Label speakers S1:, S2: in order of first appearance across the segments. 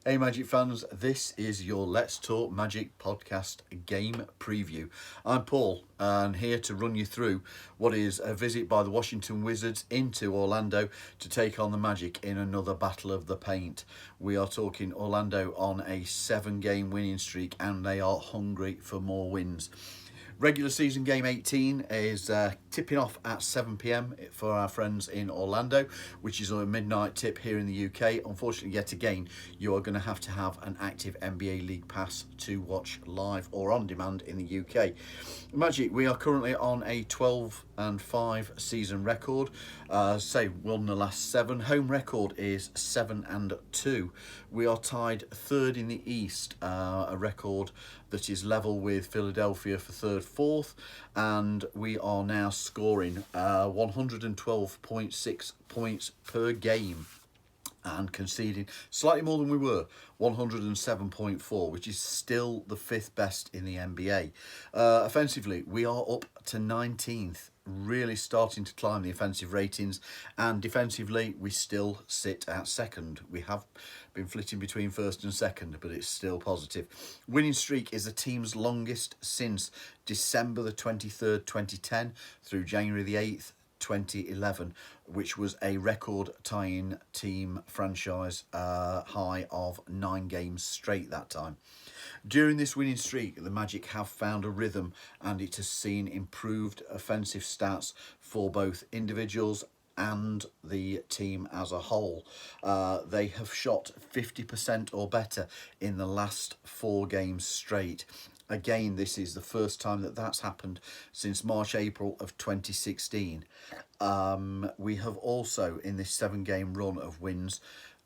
S1: Hey Magic fans, this is your Let's Talk Magic podcast game preview. I'm Paul and here to run you through what is a visit by the Washington Wizards into Orlando to take on the Magic in another Battle of the Paint. We are talking Orlando on a 7-game winning streak and they are hungry for more wins. Regular season game 18 is tipping off at 7 p.m. for our friends in Orlando, which is a midnight tip here in the UK. Unfortunately, yet again, you are going to have an active NBA League Pass to watch live or on demand in the UK. Magic, we are currently on a 12-5 season record. Won the last 7. Home record is 7-2. We are tied third in the East, a record that is level with Philadelphia for third, fourth, and we are now scoring 112.6 points per game and conceding slightly more than we were, 107.4, which is still the 5th best in the NBA. Offensively, we are up to 19th, really starting to climb the offensive ratings, and defensively, we still sit at 2nd. We have been flitting between 1st and 2nd, but it's still positive. Winning streak is the team's longest since December the 23rd, 2010 through January the 8th, 2011, which was a record tying team franchise high of 9 games straight that time. During this winning streak, the Magic have found a rhythm and it has seen improved offensive stats for both individuals and the team as a whole. They have shot 50% or better in the last 4 games straight. Again, this is the first time that that's happened since March-April of 2016. We have also, in this 7-game run of wins,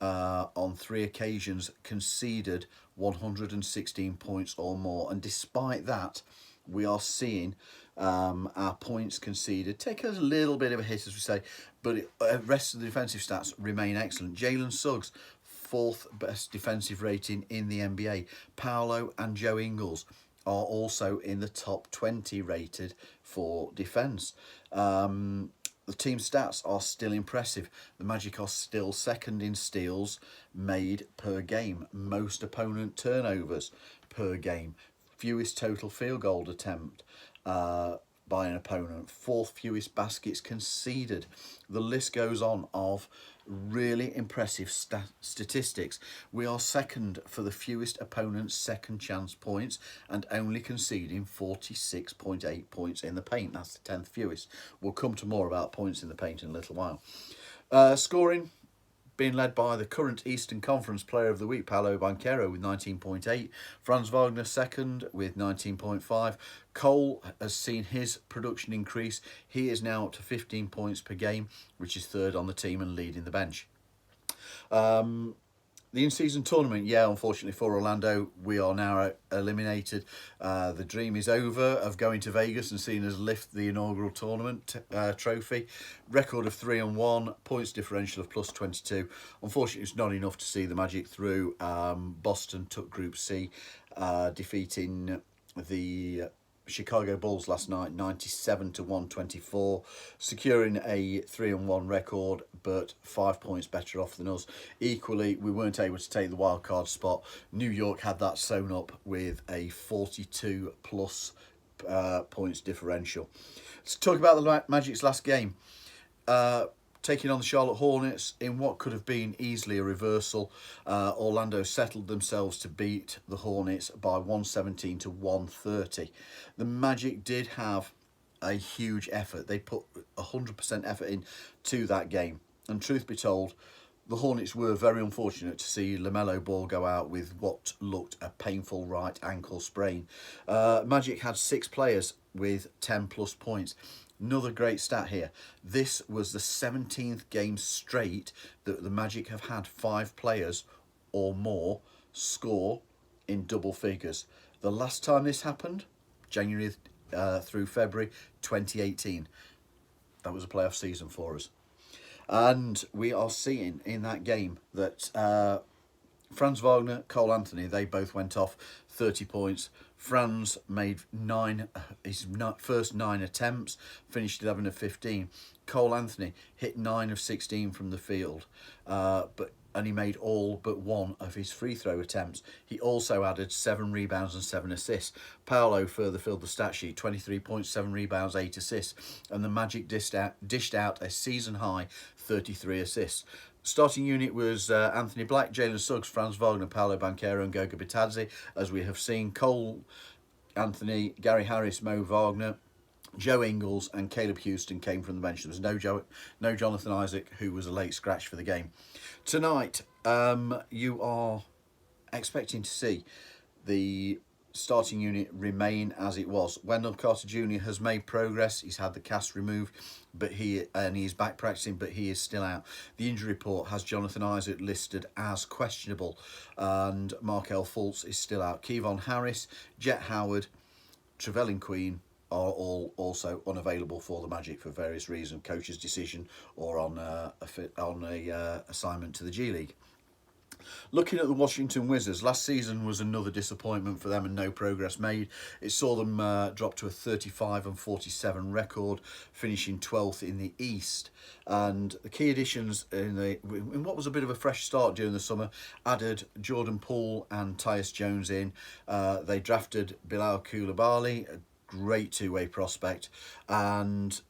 S1: on 3 occasions conceded 116 points or more. And despite that, we are seeing our points conceded take a little bit of a hit, as we say, but the rest of the defensive stats remain excellent. Jalen Suggs, 4th best defensive rating in the NBA. Paolo and Joe Ingles are also in the top 20 rated for defence. The team stats are still impressive. The Magic are still 2nd in steals made per game, most opponent turnovers per game, fewest total field goal attempt by an opponent, 4th fewest baskets conceded. The list goes on of really impressive statistics. We are 2nd for the fewest opponents' second chance points and only conceding 46.8 points in the paint. That's the 10th fewest. We'll come to more about points in the paint in a little while. Scoring being led by the current Eastern Conference Player of the Week, Paolo Banchero, with 19.8. Franz Wagner 2nd with 19.5. Cole has seen his production increase. He is now up to 15 points per game, which is 3rd on the team and leading the bench. The in-season tournament, unfortunately for Orlando, we are now eliminated. The dream is over of going to Vegas and seeing us lift the inaugural tournament trophy. Record of 3-1, points differential of plus 22. Unfortunately, it's not enough to see the Magic through. Boston took Group C, defeating the Chicago Bulls last night, 97-124, securing a 3-1 record, but 5 points better off than us. Equally, we weren't able to take the wild card spot. New York had that sewn up with a 42 plus points differential. Let's talk about the Magic's last game. Taking on the Charlotte Hornets in what could have been easily a reversal. Orlando settled themselves to beat the Hornets by 117-130. The Magic did have a huge effort. They put 100% effort into that game. And truth be told, the Hornets were very unfortunate to see LaMelo Ball go out with what looked a painful right ankle sprain. Magic had 6 players with 10 plus points. Another great stat here. This was the 17th game straight that the Magic have had 5 players or more score in double figures. The last time this happened, January through February 2018. That was a playoff season for us. And we are seeing in that game that Franz Wagner, Cole Anthony, they both went off 30 points. Franz made his first 9 attempts, finished 11 of 15. Cole Anthony hit 9 of 16 from the field. But and he made all but one of his free throw attempts. He also added 7 rebounds and 7 assists. Paolo further filled the stat sheet, 23 points, 7 rebounds, 8 assists, and the Magic dished out a season high 33 assists. Starting unit was Anthony Black, Jalen Suggs, Franz Wagner, Paolo Banchero and Goga Bitadze. As we have seen, Cole Anthony, Gary Harris, Mo Wagner, Joe Ingles and Caleb Houston came from the bench. There was no Jonathan Isaac, who was a late scratch for the game. Tonight, you are expecting to see the starting unit remain as it was. Wendell Carter Jr. has made progress. He's had the cast removed, but he's back practicing, but he is still out. The injury report has Jonathan Isaac listed as questionable, and Markel Fultz is still out. Kevon Harris, Jet Howard, Trevelyan Queen are all also unavailable for the Magic for various reasons, coach's decision or on a assignment to the G League. Looking at the Washington Wizards, last season was another disappointment for them and no progress made. It saw them drop to a 35-47 record, finishing 12th in the East. And the key additions in what was a bit of a fresh start during the summer added Jordan Poole and Tyus Jones in. They drafted Bilal Coulibaly, a great two-way prospect, and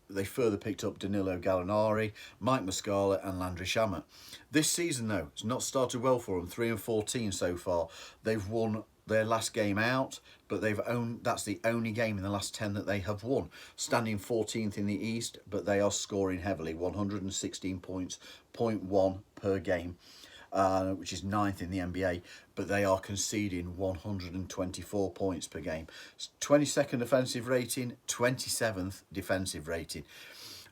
S1: they further picked up Danilo Gallinari, Mike Muscala and Landry Shamet. This season, though, it's not started well for them. 3-14 so far. They've won their last game out, but that's the only game in the last 10 that they have won. Standing 14th in the East, but they are scoring heavily, 116 points, 0.1 per game. Which is 9th in the NBA, but they are conceding 124 points per game. 22nd offensive rating, 27th defensive rating.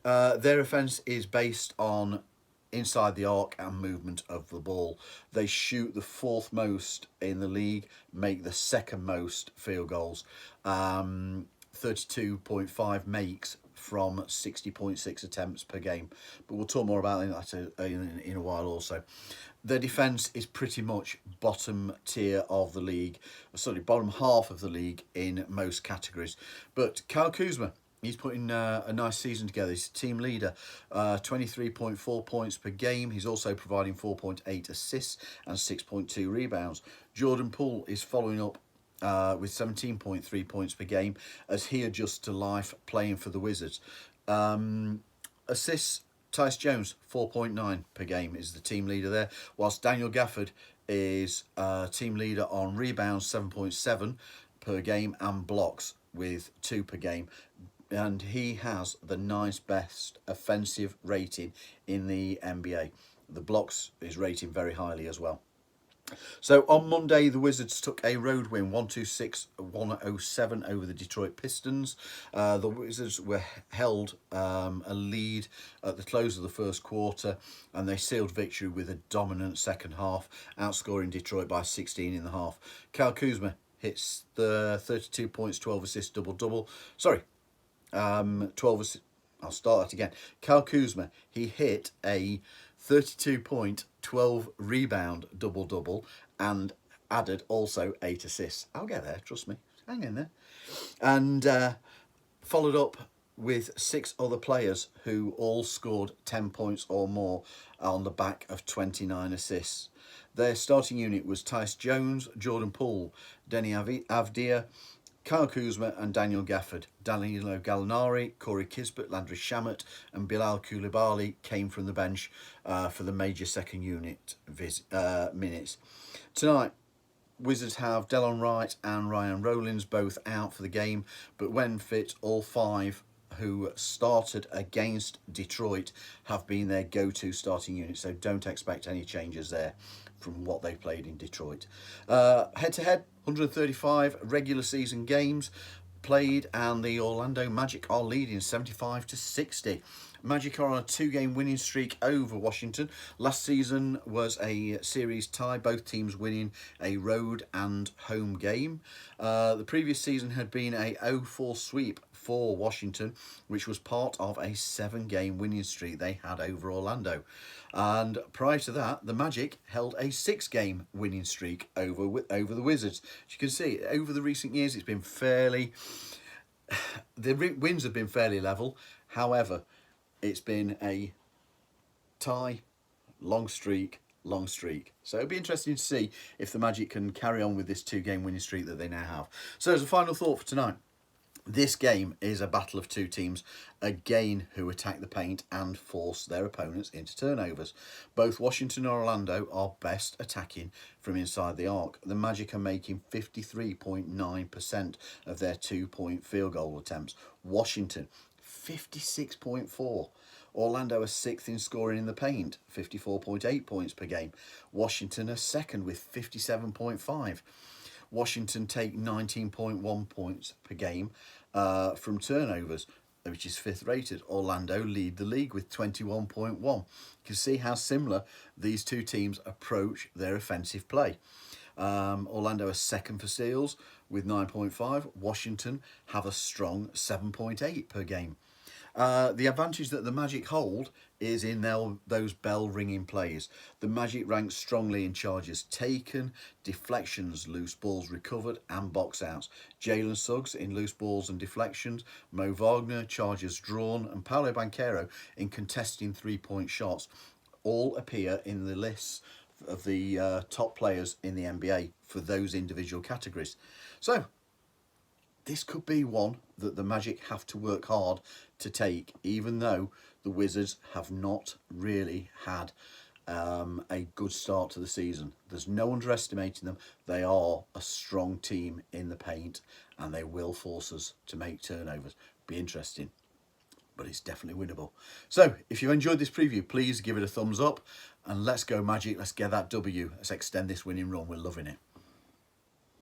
S1: Their offense is based on inside the arc and movement of the ball. They shoot the 4th most in the league, make the 2nd most field goals. 32.5 makes from 60.6 attempts per game. But we'll talk more about that in a while also. Their defence is pretty much bottom tier of the league, bottom half of the league in most categories. But Kyle Kuzma, he's putting a nice season together. He's team leader, 23.4 points per game. He's also providing 4.8 assists and 6.2 rebounds. Jordan Poole is following up with 17.3 points per game as he adjusts to life playing for the Wizards. Assists, Tyus Jones, 4.9 per game, is the team leader there, whilst Daniel Gafford is team leader on rebounds, 7.7 per game, and blocks with 2 per game. And he has the 9th best offensive rating in the NBA. The blocks is rated very highly as well. So on Monday, the Wizards took a road win, 126-107 over the Detroit Pistons. The Wizards were held a lead at the close of the first quarter, and they sealed victory with a dominant second half, outscoring Detroit by 16 in the half. Kyle Kuzma hits the 32 points, 12 assists, double-double. 12 assists. I'll start that again. Kyle Kuzma, he hit a 32-point, 12 rebound double-double and added also 8 assists. I'll get there, trust me. Hang in there. And followed up with 6 other players who all scored 10 points or more on the back of 29 assists. Their starting unit was Tyus Jones, Jordan Poole, Denny Avdia, Kyle Kuzma and Daniel Gafford. Danilo Gallinari, Corey Kispert, Landry Shamet and Bilal Coulibaly came from the bench for the major second unit minutes. Tonight, Wizards have Delon Wright and Ryan Rollins both out for the game, but when fit, all 5 who started against Detroit have been their go-to starting unit, so don't expect any changes there from what they played in Detroit. Head-to-head, 135 regular season games played, and the Orlando Magic are leading 75-60. Magic are on a 2-game winning streak over Washington. Last season was a series tie, both teams winning a road and home game. The previous season had been a 0-4 sweep for Washington, which was part of a 7-game winning streak they had over Orlando. And prior to that, the Magic held a 6-game winning streak over the Wizards. As you can see, over the recent years, it's been the wins have been fairly level. However, it's been a tie, long streak, long streak. So it'll be interesting to see if the Magic can carry on with this 2-game winning streak that they now have. So as a final thought for tonight, this game is a battle of two teams, again, who attack the paint and force their opponents into turnovers. Both Washington and Orlando are best attacking from inside the arc. The Magic are making 53.9% of their 2-point field goal attempts. Washington, 56.4%. Orlando are 6th in scoring in the paint, 54.8 points per game. Washington are 2nd with 57.5. Washington take 19.1 points per game from turnovers, which is 5th rated. Orlando lead the league with 21.1. You can see how similar these two teams approach their offensive play. Orlando are 2nd for steals with 9.5. Washington have a strong 7.8 per game. The advantage that the Magic hold is in those bell-ringing plays. The Magic ranks strongly in charges taken, deflections, loose balls recovered and box-outs. Jalen Suggs in loose balls and deflections, Mo Wagner, charges drawn, and Paolo Banchero in contesting three-point shots all appear in the lists of the top players in the NBA for those individual categories. So this could be one that the Magic have to work hard to take, even though the Wizards have not really had a good start to the season. There's no underestimating them. They are a strong team in the paint and they will force us to make turnovers. Be interesting, but it's definitely winnable. So if you've enjoyed this preview, please give it a thumbs up and let's go Magic. Let's get that W. Let's extend this winning run. We're loving it.